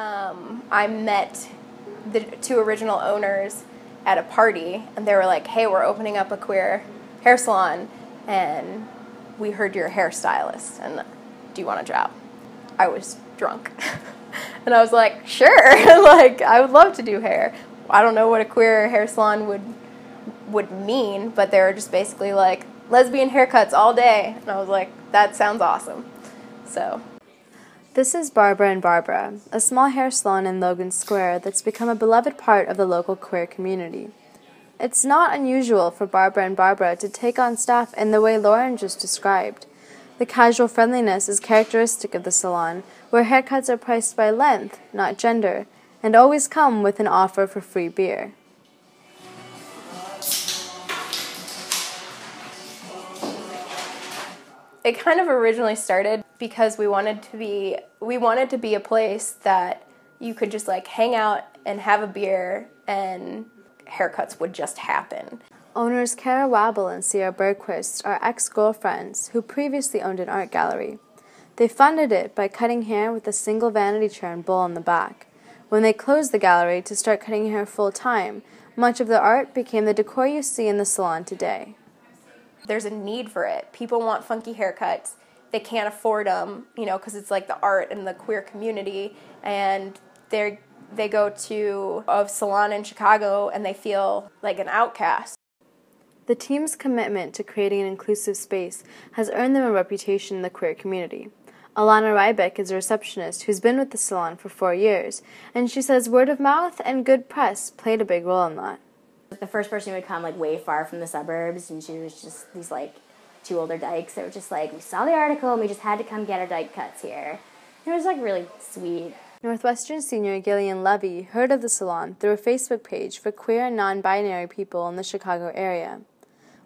I met the two original owners at a party, and they were like, hey, we're opening up a queer hair salon, and we heard you're a hairstylist, and do you want a job? I was drunk. And I was like, sure, like, I would love to do hair. I don't know what a queer hair salon would mean, but they were just basically like, lesbian haircuts all day. And I was like, that sounds awesome. So. This is Barbara and Barbara, a small hair salon in Logan Square that's become a beloved part of the local queer community. It's not unusual for Barbara and Barbara to take on staff in the way Lauren just described. The casual friendliness is characteristic of the salon, where haircuts are priced by length, not gender, and always come with an offer for free beer. It kind of originally started because we wanted to be a place that you could just like hang out and have a beer and haircuts would just happen. Owners Kara Wabble and Sierra Bergquist are ex-girlfriends who previously owned an art gallery. They funded it by cutting hair with a single vanity chair and bowl in the back. When they closed the gallery to start cutting hair full-time, much of the art became the decor you see in the salon today. There's a need for it. People want funky haircuts. They can't afford them, because it's like the art and the queer community, and they go to a salon in Chicago and they feel like an outcast. The team's commitment to creating an inclusive space has earned them a reputation in the queer community. Alana Rybeck is a receptionist who's been with the salon for 4 years, and she says word of mouth and good press played a big role in that. The first person would come way far from the suburbs, and she was just these two older dykes that were just like, we saw the article and we just had to come get our dyke cuts here. And it was really sweet. Northwestern senior Gillian Levy heard of the salon through a Facebook page for queer and non-binary people in the Chicago area.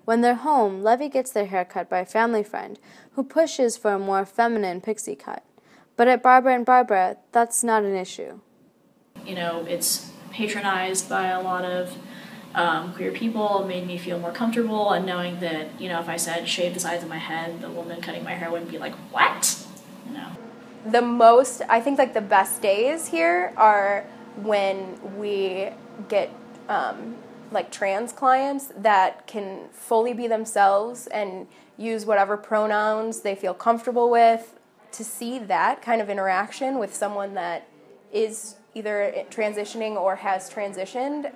When they're home, Levy gets their hair cut by a family friend who pushes for a more feminine pixie cut. But at Barbara and Barbara, that's not an issue. It's patronized by a lot of queer people. It made me feel more comfortable, and knowing that, if I said shave the sides of my head, the woman cutting my hair wouldn't be like, what? I think the best days here are when we get trans clients that can fully be themselves and use whatever pronouns they feel comfortable with. To see that kind of interaction with someone that is either transitioning or has transitioned,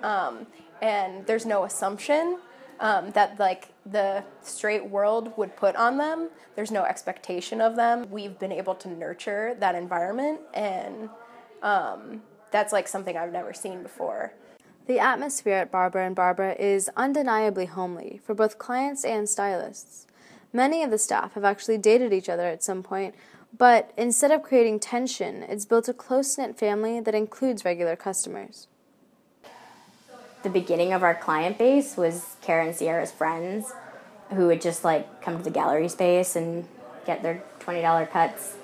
and there's no assumption that the straight world would put on them. There's no expectation of them. We've been able to nurture that environment, and that's something I've never seen before. The atmosphere at Barbara and Barbara is undeniably homely for both clients and stylists. Many of the staff have actually dated each other at some point, but instead of creating tension, it's built a close-knit family that includes regular customers. The beginning of our client base was Kara and Sierra's friends who would just come to the gallery space and get their $20 cuts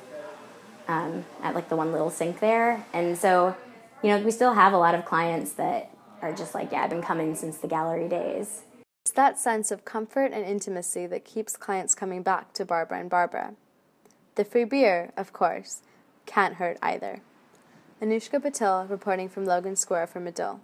at the one little sink there. And so, we still have a lot of clients that are just I've been coming since the gallery days. It's that sense of comfort and intimacy that keeps clients coming back to Barbara and Barbara. The free beer, of course, can't hurt either. Anushka PATIL reporting from Logan Square for Medill.